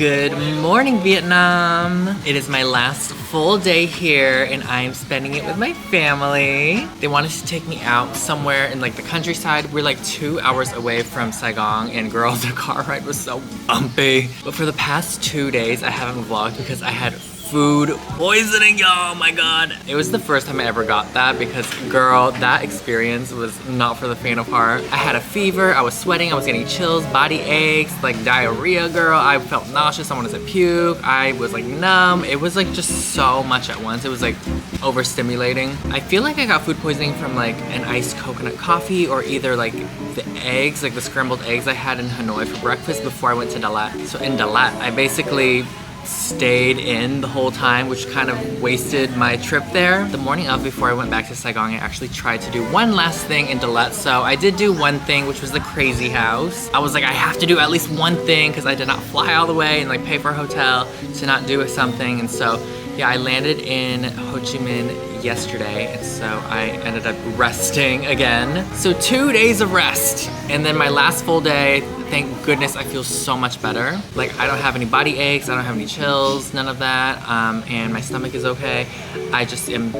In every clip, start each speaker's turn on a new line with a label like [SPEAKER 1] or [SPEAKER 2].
[SPEAKER 1] Good morning, Vietnam. It is my last full day here and I am spending it with my family. They wanted to take me out somewhere in like the countryside. We're like 2 hours away from Saigon and girl, the car ride was so bumpy. But for the past 2 days, I haven't vlogged because I had food poisoning, y'all. Oh my god. It was the first time I ever got that because girl, that experience was not for the faint of heart. I had a fever, I was sweating, I was getting chills, body aches, like diarrhea, girl. I felt nauseous, I wanted to puke. I was like numb. It was like just so much at once. It was like overstimulating. I feel like I got food poisoning from like an iced coconut coffee or either like the eggs, like the scrambled eggs I had in Hanoi for breakfast before I went to Dalat. So in Dalat, I basically stayed in the whole time, which kind of wasted my trip there. The morning of, before I went back to Saigon, I actually tried to do one last thing in Dalat. So I did do one thing, which was the crazy house. I was like, I have to do at least one thing because I did not fly all the way and like pay for a hotel to not do something. And so yeah, I landed in Ho Chi Minh yesterday, and so I ended up resting again. So 2 days of rest, and then my last full day, thank goodness I feel so much better. Like I don't have any body aches, I don't have any chills, none of that, and my stomach is okay. I just am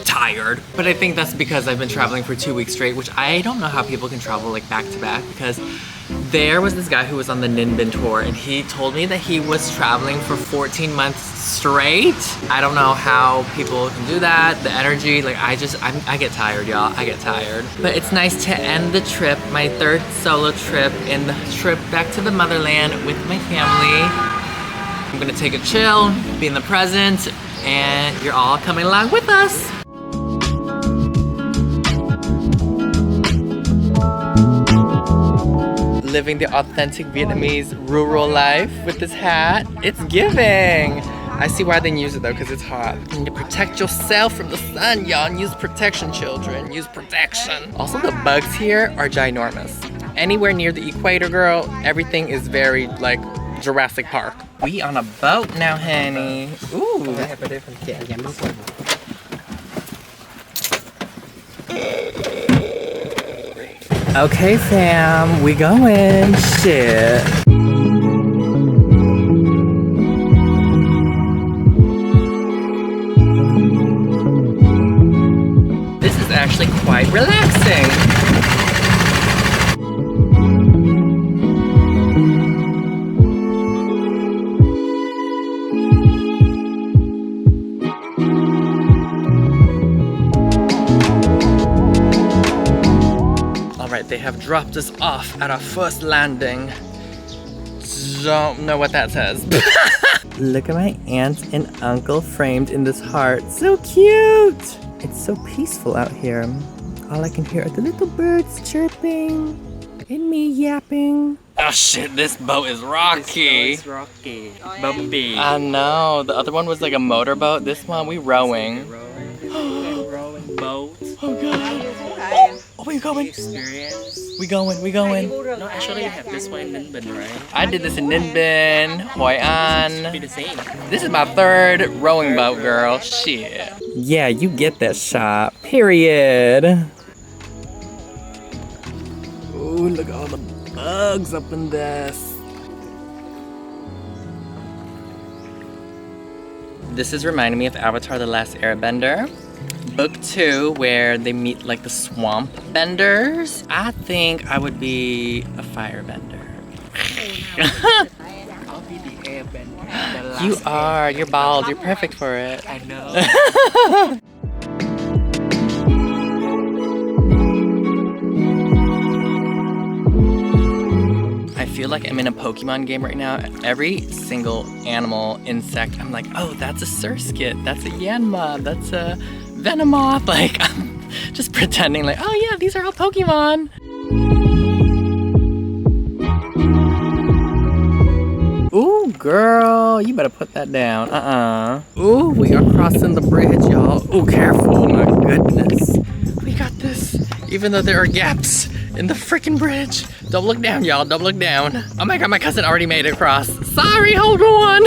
[SPEAKER 1] tired. But I think that's because I've been traveling for 2 weeks straight, which I don't know how people can travel like back to back, because there was this guy who was on the Ninh Binh tour and he told me that he was traveling for 14 months straight. I don't know how people can do that, the energy, like I get tired, y'all, I get tired. But it's nice to end the trip, my third solo trip, and the trip back to the motherland with my family. I'm gonna take a chill, be in the present, and you're all coming along with us. Living the authentic Vietnamese rural life with this hat. It's giving. I see why they didn't use it though, because it's hot. You need to protect yourself from the sun, y'all. Use protection, children. Use protection. Also, the bugs here are ginormous. Anywhere near the equator, girl, everything is very like Jurassic Park. We on a boat now, honey. Ooh. Okay, fam, we going. Shit. This is actually quite relaxing. They have dropped us off at our first landing. Don't know what that says. Look at my aunt and uncle framed in this heart. So cute! It's so peaceful out here. All I can hear are the little birds chirping and me yapping. Oh shit, this boat is rocky.
[SPEAKER 2] It's rocky. Bumpy.
[SPEAKER 1] I know. The other one was like a motorboat. This one, we rowing.
[SPEAKER 2] Rowing boat.
[SPEAKER 1] Oh god. Oh, we going.
[SPEAKER 2] Experience.
[SPEAKER 1] We going.
[SPEAKER 2] No, actually you have this one in Ninh Binh, right?
[SPEAKER 1] I did this in Ninh Binh, Hoi An.
[SPEAKER 2] Be the same.
[SPEAKER 1] This is my third rowing boat, girl. Shit. Yeah, you get that shot. Period. Ooh, look at all the bugs up in this. This is reminding me of Avatar: The Last Airbender. Book 2, where they meet like the swamp benders. I think I would be a firebender.
[SPEAKER 2] I'll be the airbender.
[SPEAKER 1] You are. You're bald. You're perfect for it.
[SPEAKER 2] I know.
[SPEAKER 1] I feel like I'm in a Pokemon game right now. Every single animal, insect, I'm like, oh, that's a Surskit, that's a Yanma, that's a Venomoth. Like, I'm just pretending like, oh yeah, these are all Pokemon. Ooh, girl, you better put that down. Ooh, we are crossing the bridge, y'all. Ooh, careful, oh my goodness. We got this, even though there are gaps in the freaking bridge. Don't look down, y'all, don't look down. Oh my god, my cousin already made it across. Sorry, hold on.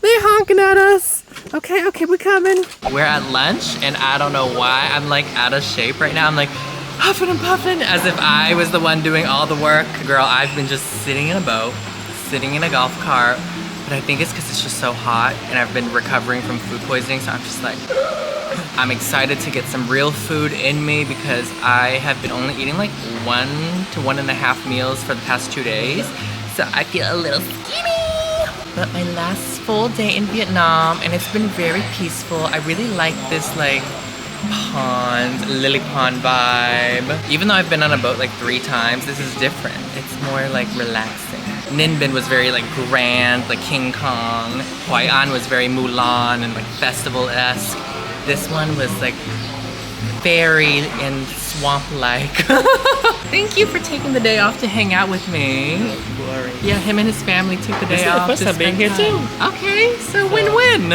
[SPEAKER 1] They honking at us. Okay, we're coming. We're at lunch, and I don't know why I'm like out of shape right now. I'm like huffing and puffing as if I was the one doing all the work. Girl, I've been just sitting in a boat, sitting in a golf cart, but I think it's because it's just so hot and I've been recovering from food poisoning, so I'm just like, I'm excited to get some real food in me because I have been only eating like 1 to 1.5 meals for the past 2 days, so I feel a little skinny. But my last full day in Vietnam, and it's been very peaceful. I really like this like lily pond vibe. Even though I've been on a boat like 3 times, this is different. It's more like relaxing. Ninh Bình was very like grand, like King Kong. Hoi An was very Mulan and like festival-esque. This one was like fairy and swamp-like. Thank you for taking the day off to hang out with me. Yeah, him and his family took the day off.
[SPEAKER 2] This is the first time being here too.
[SPEAKER 1] Okay, so win-win.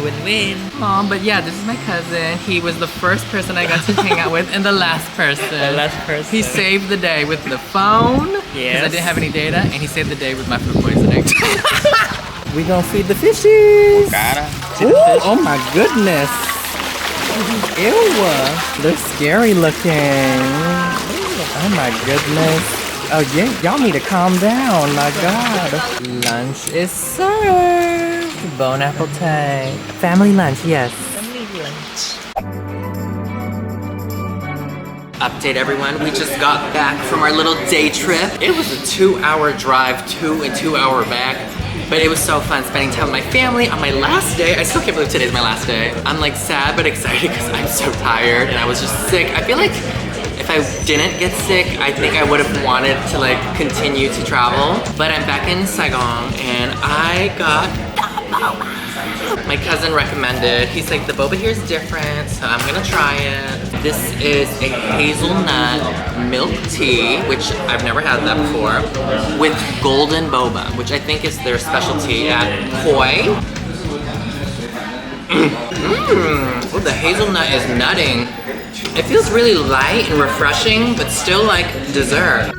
[SPEAKER 2] Win-win.
[SPEAKER 1] But yeah, this is my cousin. He was the first person I got to hang out with and the last person.
[SPEAKER 2] The last person.
[SPEAKER 1] He saved the day with the phone. Because I didn't have any data, and he saved the day with my food poisoning. We gonna feed the fishies. Ooh, oh my goodness. Ew, they're scary looking. Oh my goodness. Oh yeah, y'all need to calm down, my God. Lunch is served. Bon appetit. Family lunch, yes.
[SPEAKER 2] Family lunch.
[SPEAKER 1] Update everyone, we just got back from our little day trip. It was a 2-hour drive to and 2-hour back. But it was so fun spending time with my family on my last day. I still can't believe today's my last day. I'm like sad but excited because I'm so tired and I was just sick. I feel like if I didn't get sick, I think I would have wanted to like continue to travel. But I'm back in Saigon and I got the boba. My cousin recommended. He's like, the boba here is different, so I'm gonna try it. This is a hazelnut milk tea, which I've never had that before, with golden boba, which I think is their specialty at Hoi. Oh, the hazelnut is nutting. It feels really light and refreshing, but still like dessert.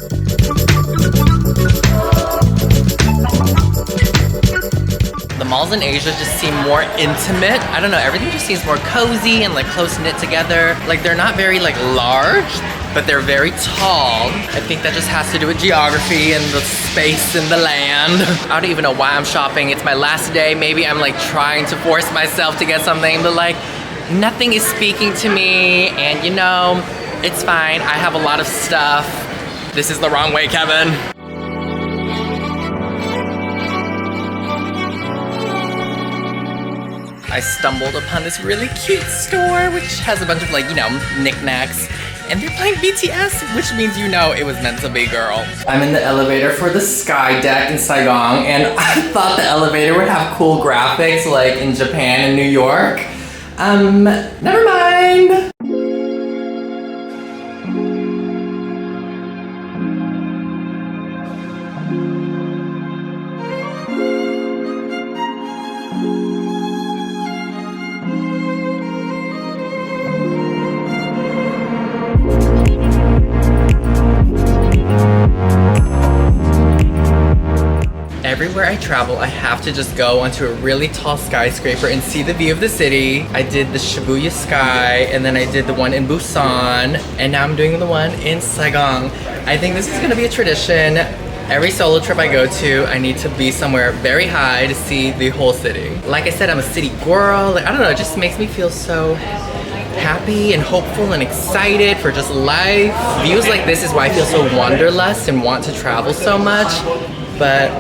[SPEAKER 1] The malls in Asia just seem more intimate. I don't know, everything just seems more cozy and like close knit together. Like they're not very like large, but they're very tall. I think that just has to do with geography and the space and the land. I don't even know why I'm shopping. It's my last day. Maybe I'm like trying to force myself to get something, but like nothing is speaking to me. And you know, it's fine. I have a lot of stuff. This is the wrong way, Kevin. I stumbled upon this really cute store which has a bunch of like, you know, knickknacks. And they're playing BTS, which means you know it was meant to be, girl. I'm in the elevator for the Sky Deck in Saigon, and I thought the elevator would have cool graphics like in Japan and New York. Never mind. Everywhere I travel, I have to just go onto a really tall skyscraper and see the view of the city. I did the Shibuya Sky, and then I did the one in Busan, and now I'm doing the one in Saigon. I think this is gonna be a tradition. Every solo trip I go to, I need to be somewhere very high to see the whole city. Like I said, I'm a city girl. Like, I don't know, it just makes me feel so happy and hopeful and excited for just life. Views like this is why I feel so wanderlust and want to travel so much. But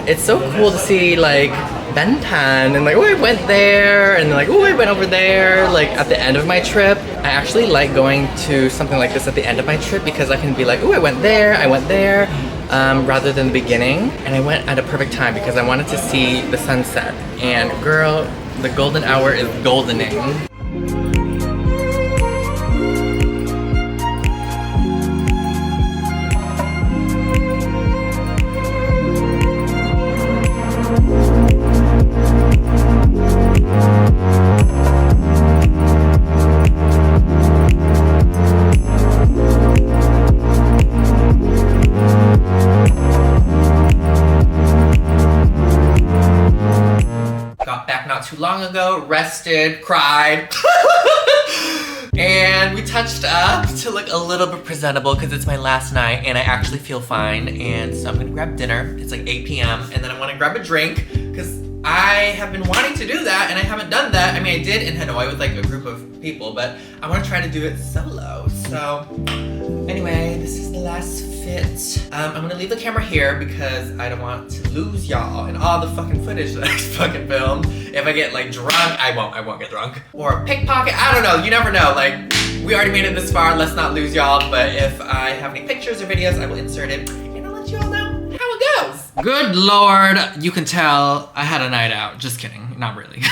[SPEAKER 1] it's so cool to see like Bentan and like, oh, I went there, and like, oh, I went over there. Like at the end of my trip, I actually like going to something like this at the end of my trip because I can be like, oh, I went there, rather than the beginning. And I went at a perfect time because I wanted to see the sunset. And girl, the golden hour is goldening. Got back not too long ago, rested, cried. And we touched up to look a little bit presentable because it's my last night and I actually feel fine. And so I'm gonna grab dinner. It's like 8 p.m. and then I wanna grab a drink because I have been wanting to do that and I haven't done that. I mean, I did in Hanoi with like a group of people, but I wanna try to do it solo. So anyway, this is the last fit. I'm gonna leave the camera here because I don't want to lose y'all and all the fucking footage that I fucking filmed. If I get like drunk, I won't get drunk. Or pickpocket, I don't know, you never know. Like, we already made it this far, let's not lose y'all. But if I have any pictures or videos, I will insert it and I'll let you all know how it goes. Good Lord, you can tell I had a night out. Just kidding, not really.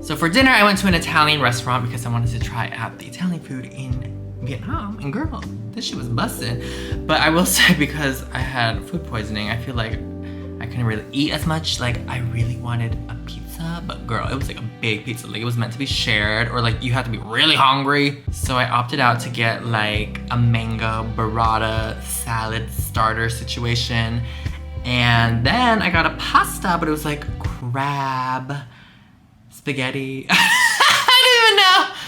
[SPEAKER 1] So for dinner, I went to an Italian restaurant because I wanted to try out the Italian food in Vietnam, and girl, this shit was busted. But I will say, because I had food poisoning, I feel like I couldn't really eat as much. Like, I really wanted a pizza, but girl, it was like a big pizza. Like, it was meant to be shared, or like you had to be really hungry. So I opted out to get like a mango burrata salad starter situation. And then I got a pasta, but it was like crab spaghetti.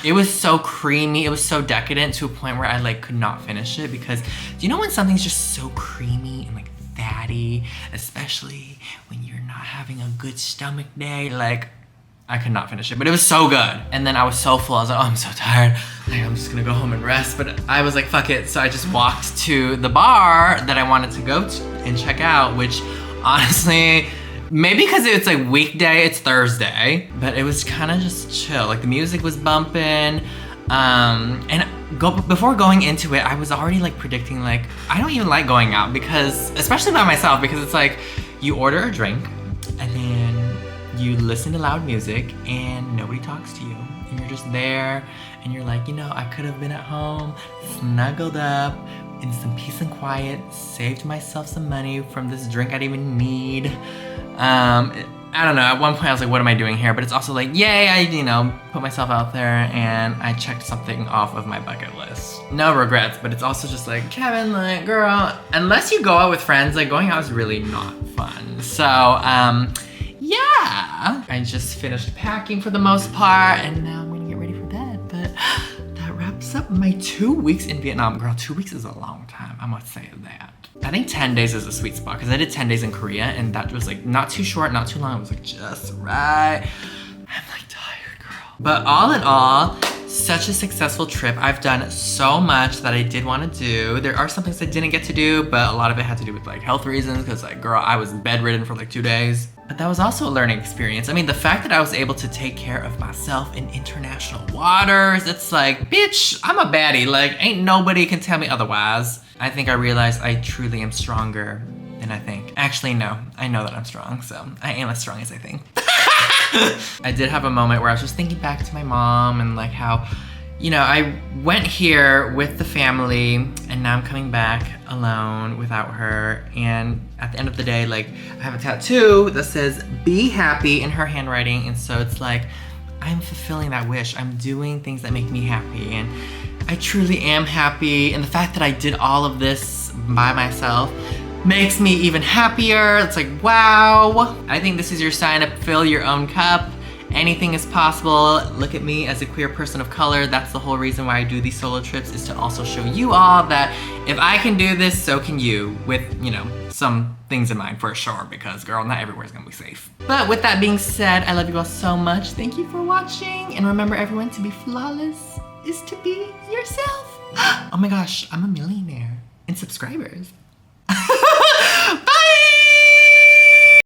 [SPEAKER 1] It was so creamy, it was so decadent to a point where I like could not finish it because do you know when something's just so creamy and like fatty, especially when you're not having a good stomach day, like I could not finish it, but it was so good. And then I was so full, I was like, oh, I'm so tired. Like, I'm just gonna go home and rest, but I was like, fuck it. So I just walked to the bar that I wanted to go to and check out, which honestly, maybe because it's like weekday, it's Thursday, but it was kind of just chill. Like the music was bumping, before going into it, I was already like predicting like, I don't even like going out because, especially by myself, because it's like, you order a drink and then you listen to loud music and nobody talks to you. And you're just there and you're like, you know, I could have been at home, snuggled up, in some peace and quiet, saved myself some money from this drink I didn't even need. I don't know, at one point I was like, what am I doing here? But it's also like, yay, I, you know, put myself out there and I checked something off of my bucket list. No regrets, but it's also just like, Kevin, like, girl, unless you go out with friends, like going out is really not fun. So, yeah. I just finished packing for the most part and now I'm gonna get ready for bed, but that wraps up my 2 weeks in Vietnam. Girl, 2 weeks is a long time, I must say that. I think 10 days is a sweet spot because I did 10 days in Korea and that was like not too short, not too long. It was like just right. I'm like tired, girl. But all in all, such a successful trip. I've done so much that I did want to do. There are some things I didn't get to do, but a lot of it had to do with like health reasons because like, girl, I was bedridden for like 2 days. But that was also a learning experience. I mean, the fact that I was able to take care of myself in international waters, it's like, bitch, I'm a baddie. Like, ain't nobody can tell me otherwise. I think I realized I truly am stronger than I think. Actually, no, I know that I'm strong, so I am as strong as I think. I did have a moment where I was just thinking back to my mom and like how, you know, I went here with the family and now I'm coming back alone without her. And at the end of the day, like I have a tattoo that says, be happy in her handwriting. And so it's like, I'm fulfilling that wish. I'm doing things that make me happy. And I truly am happy. And the fact that I did all of this by myself makes me even happier. It's like, wow. I think this is your sign to fill your own cup. Anything is possible. Look at me as a queer person of color. That's the whole reason why I do these solo trips, is to also show you all that if I can do this, so can you, with, you know, some things in mind for sure, because girl, not everywhere's gonna be safe. But with that being said, I love you all so much. Thank you for watching. And remember everyone, to be flawless is to be yourself. Oh my gosh, I'm a millionaire in subscribers.